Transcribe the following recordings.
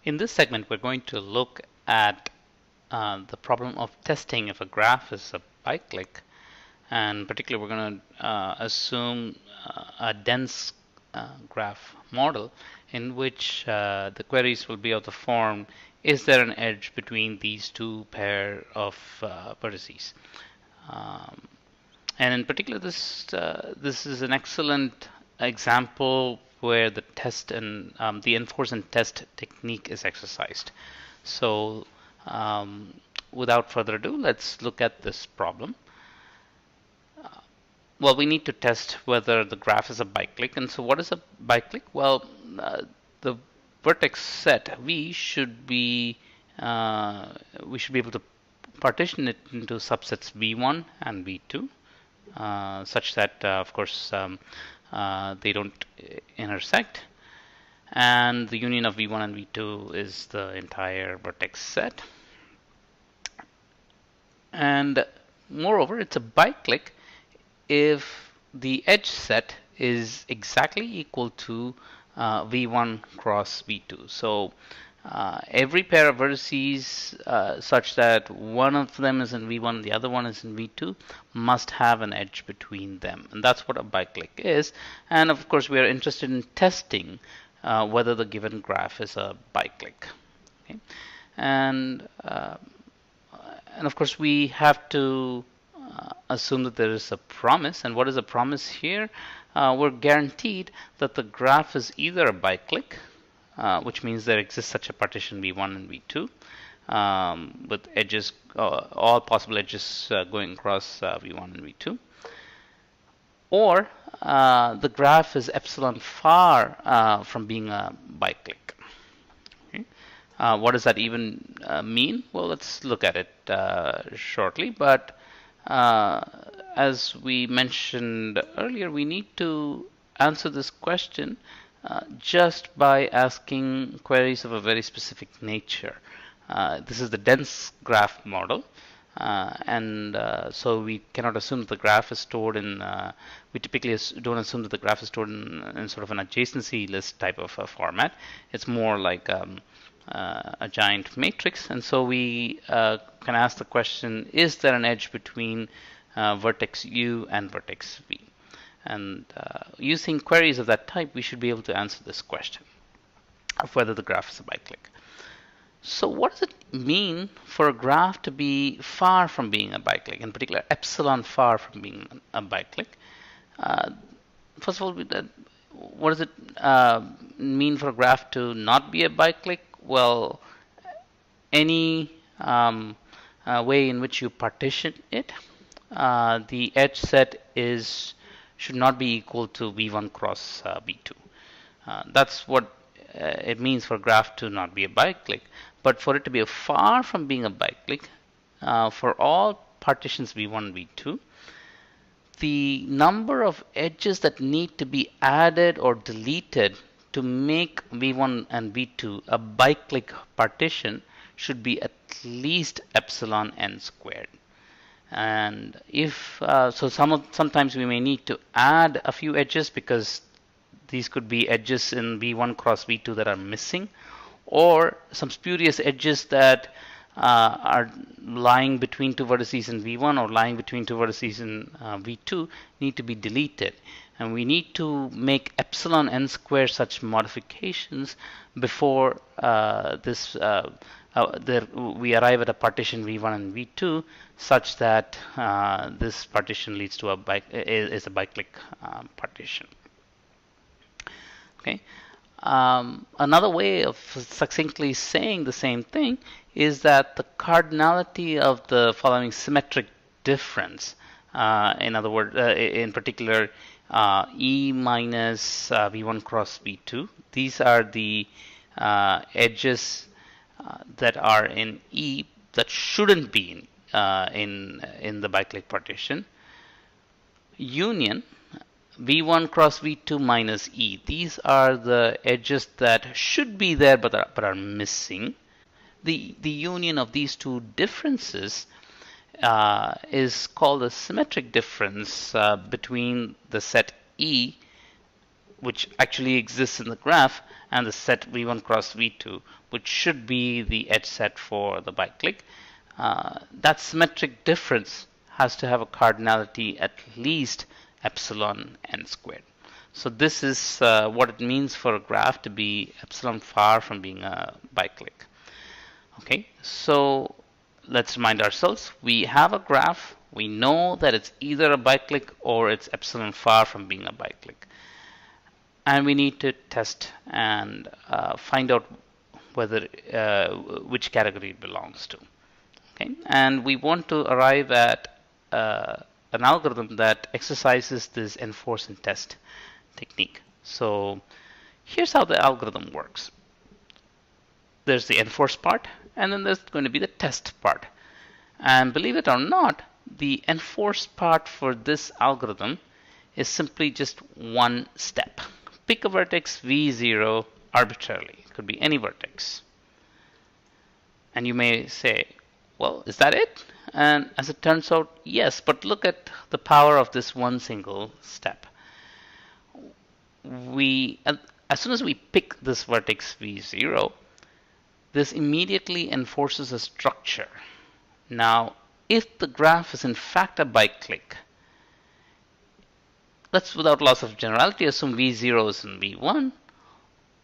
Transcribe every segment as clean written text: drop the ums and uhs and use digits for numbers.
In this segment, we're going to look at the problem of testing if a graph is a biclique, and particularly we're going to assume a dense graph model in which the queries will be of the form: is there an edge between these two pair of vertices? Um, and in particular, this is an excellent example where the test and the enforce and test technique is exercised. So, um, without further ado, let's look at this problem. Well, we need to test whether the graph is a biclique. And so, what is a biclique? Well, the vertex set V we should be able to partition it into subsets V1 and V2, such that, of course, they don't intersect. And the union of V1 and V2 is the entire vertex set. And moreover, it's a biclique if the edge set is exactly equal to V1 cross V2. So every pair of vertices such that one of them is in V1 and the other one is in V2 must have an edge between them. And that's what a biclique is. And of course, we are interested in testing whether the given graph is a biclique. Okay? And of course, we have to assume that there is a promise. And what is a promise here? We're guaranteed that the graph is either a biclique, which means there exists such a partition V1 and V2, with edges, all possible edges going across V1 and V2, or the graph is epsilon far from being a biclique. Okay? What does that even mean? Well, let's look at it shortly. But as we mentioned earlier, we need to answer this question just by asking queries of a very specific nature. This is the dense graph model. So we cannot assume that the graph is stored in, we typically don't assume that the graph is stored in sort of an adjacency list type of format. It's more like a giant matrix. And so we can ask the question, is there an edge between vertex U and vertex V? And using queries of that type, we should be able to answer this question of whether the graph is a biclique. So what does it mean for a graph to be far from being a biclique, in particular epsilon far from being a biclique? First of all, what does it mean for a graph to not be a biclique? Well, any way in which you partition it, the edge set should not be equal to V1 cross V2. That's what it means for a graph to not be a biclique. But for it to be far from being a biclique, for all partitions V1 and V2, the number of edges that need to be added or deleted to make V1 and V2 a biclique partition should be at least epsilon n squared. And if sometimes we may need to add a few edges because these could be edges in V1 cross V2 that are missing, or some spurious edges that are lying between two vertices in V1 or lying between two vertices in V2 need to be deleted. And we need to make epsilon n squared such modifications before we arrive at a partition V1 and V2 such that this partition leads to a biclique partition. Okay. Another way of succinctly saying the same thing is that the cardinality of the following symmetric difference, in other words, in particular, E minus V1 cross V2, these are the edges that are in E that shouldn't be in the biclique partition. Union V1 cross V2 minus E. These are the edges that should be there but are missing. The union of these two differences is called a symmetric difference between the set E, which actually exists in the graph, and the set V1 cross V2, which should be the edge set for the biclique, that symmetric difference has to have a cardinality at least epsilon n squared. So this is what it means for a graph to be epsilon far from being a biclique. Okay, so let's remind ourselves, we have a graph, we know that it's either a biclique or it's epsilon far from being a biclique. And we need to test and find out whether which category it belongs to. Okay, and we want to arrive at an algorithm that exercises this enforce and test technique. So here's how the algorithm works. There's the enforce part, and then there's going to be the test part. And believe it or not, the enforce part for this algorithm is simply just one step. Pick a vertex v0 arbitrarily. It could be any vertex. And you may say, well, is that it? And as it turns out, yes, but look at the power of this one single step. As soon as we pick this vertex v0, this immediately enforces a structure. Now, if the graph is in fact a biclique, let's, without loss of generality, assume v0 is in v1.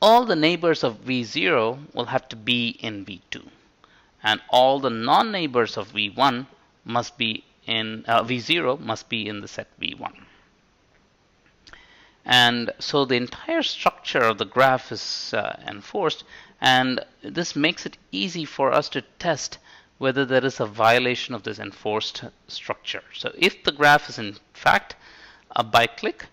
All the neighbors of v0 will have to be in v2. And all the non-neighbors of v1 must be in v0 must be in the set v1. And so the entire structure of the graph is enforced, and this makes it easy for us to test whether there is a violation of this enforced structure. So if the graph is in fact a biclique,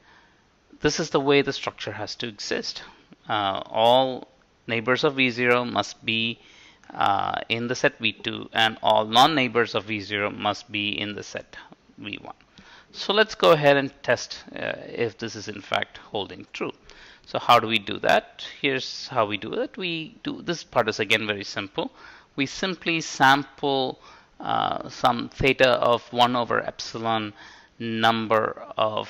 this is the way the structure has to exist. All neighbors of v0 must be in the set v2, and all non-neighbors of v0 must be in the set v1. So let's go ahead and test if this is in fact holding true. So how do we do that? Here's how we do it. This part is again very simple. We simply sample some theta of 1 over epsilon number of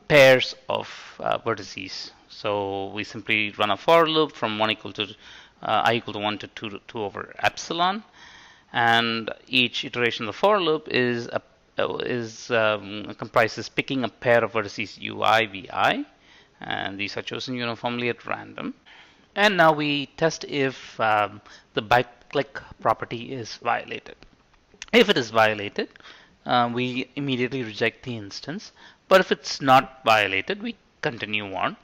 pairs of vertices. So we simply run a for loop from I equal to 1 to 2 over epsilon, and each iteration of the for loop comprises picking a pair of vertices ui, vi, and these are chosen uniformly at random. And now we test if the biclique property is violated. If it is violated, we immediately reject the instance. But if it's not violated, we continue on.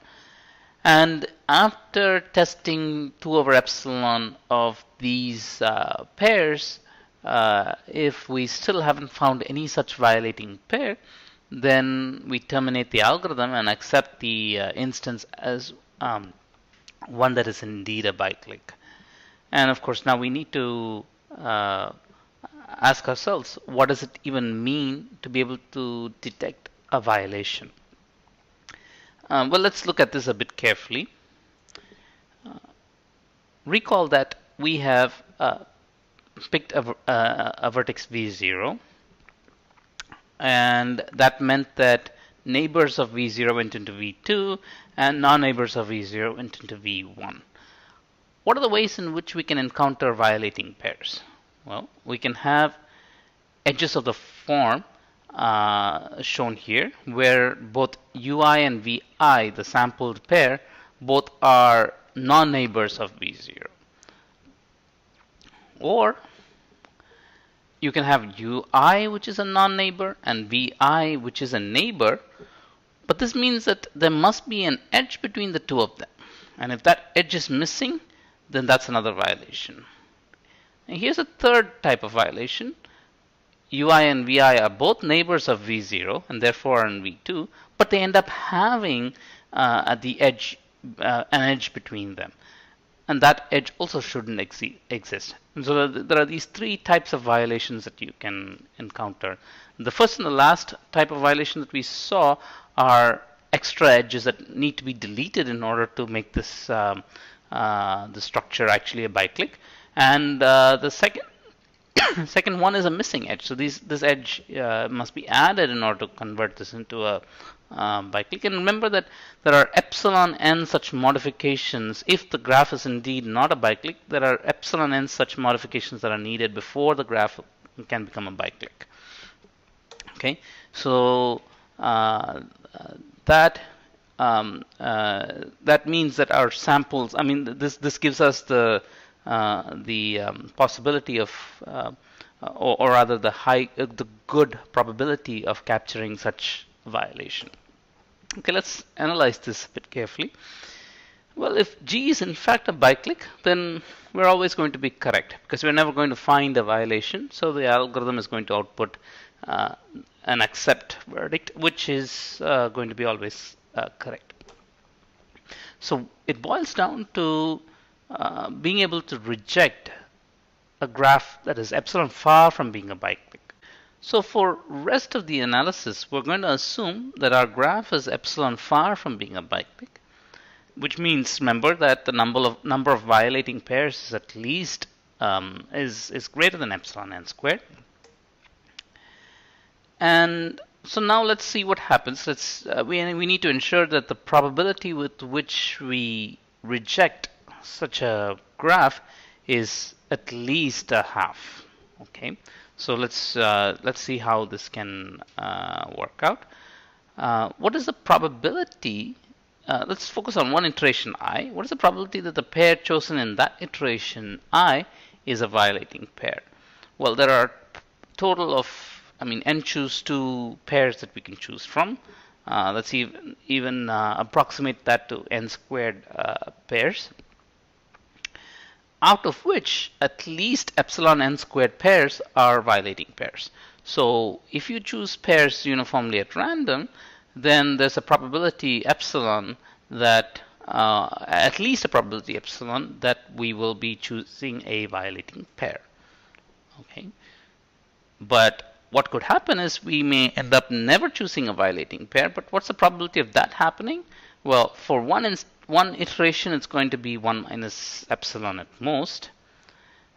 And after testing 2 over epsilon of these pairs, if we still haven't found any such violating pair, then we terminate the algorithm and accept the instance as one that is indeed a biclique. And of course, now we need to ask ourselves, what does it even mean to be able to detect a violation? Well, let's look at this a bit carefully. Recall that we have picked a vertex v0, and that meant that neighbors of v0 went into v2 and non-neighbors of v0 went into v1. What are the ways in which we can encounter violating pairs? Well, we can have edges of the form shown here, where both ui and vi, the sampled pair, both are non-neighbors of v0. Or you can have ui, which is a non-neighbor, and vi, which is a neighbor, but this means that there must be an edge between the two of them. And if that edge is missing, then that's another violation. And here's a third type of violation. ui and vi are both neighbors of v0 and therefore are in v2, but they end up having at the edge an edge between them. And that edge also shouldn't exist. And so there are these three types of violations that you can encounter. The first and the last type of violation that we saw are extra edges that need to be deleted in order to make this the structure actually a biclique. And the second Second one is a missing edge. So this edge must be added in order to convert this into a biclique. And remember that there are epsilon n such modifications. If the graph is indeed not a biclique, there are epsilon n such modifications that are needed before the graph can become a biclique. Okay, so that that means that our samples. I mean, this gives us the possibility of, or rather, the good probability of capturing such violation. Okay, let's analyze this a bit carefully. Well, if G is in fact a biclique, then we're always going to be correct because we're never going to find a violation. So the algorithm is going to output an accept verdict, which is going to be always correct. So it boils down to being able to reject a graph that is epsilon far from being a biclique. So for rest of the analysis, we're going to assume that our graph is epsilon far from being a biclique, which means, remember, that the number of violating pairs is at least is greater than epsilon n squared. And so now let's see what happens. We need to ensure that the probability with which we reject such a graph is at least a half. Okay, so let's see how this can work out. What is the probability? Let's focus on one iteration I. What is the probability that the pair chosen in that iteration I is a violating pair? Well, there are total of, n choose 2 pairs that we can choose from. Let's even approximate that to n squared pairs, out of which at least epsilon n squared pairs are violating pairs. So if you choose pairs uniformly at random, then there's a probability epsilon that at least a probability epsilon that we will be choosing a violating pair. Okay, but what could happen is we may end up never choosing a violating pair. But what's the probability of that happening? Well, for one iteration, it's going to be 1 minus epsilon at most,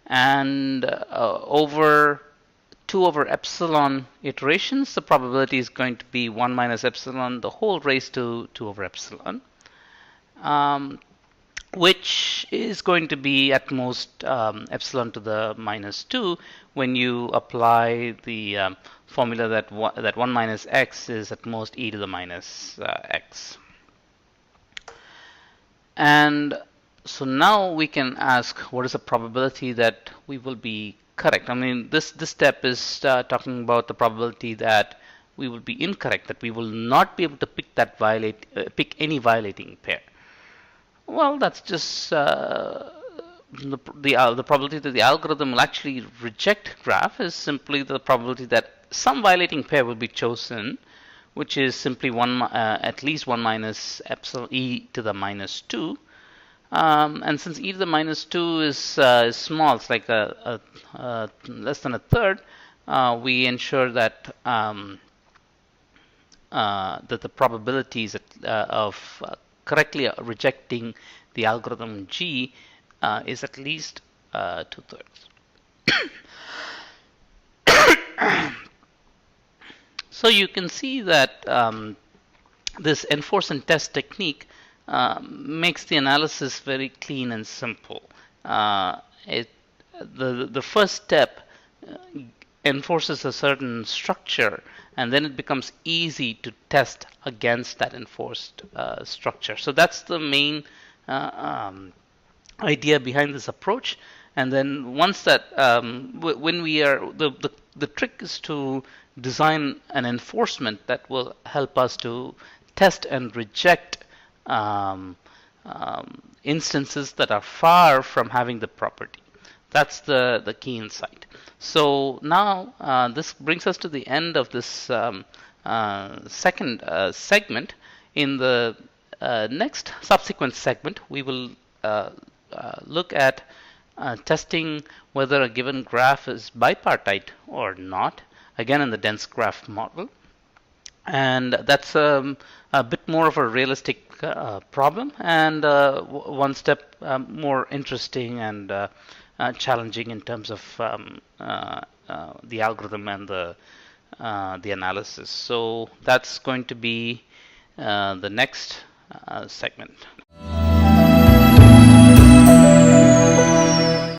and over 2 over epsilon iterations, the probability is going to be 1 minus epsilon, the whole raised to 2 over epsilon, which is going to be at most epsilon to the minus 2 when you apply the formula that 1 minus x is at most e to the minus x. And so now we can ask, what is the probability that we will be correct? I mean, this step is talking about the probability that we will be incorrect, that we will not be able to pick pick any violating pair. Well, that's just the probability that the algorithm will actually reject graph is simply the probability that some violating pair will be chosen, which is simply at least 1 minus epsilon e to the minus 2. And since e to the minus 2 is small, it's like a less than a third, we ensure that that the probabilities of correctly rejecting the algorithm G is at least 2/3. So you can see that this enforce and test technique makes the analysis very clean and simple. The first step enforces a certain structure, and then it becomes easy to test against that enforced structure. So that's the main idea behind this approach. And then once that, when we are, the trick is to design an enforcement that will help us to test and reject instances that are far from having the property. That's the key insight. So now this brings us to the end of this second segment. In the next subsequent segment, we will look at testing whether a given graph is bipartite or not, again in the dense graph model. And that's a bit more of a realistic problem, and one step more interesting and challenging in terms of the algorithm and the analysis. So that's going to be the next segment.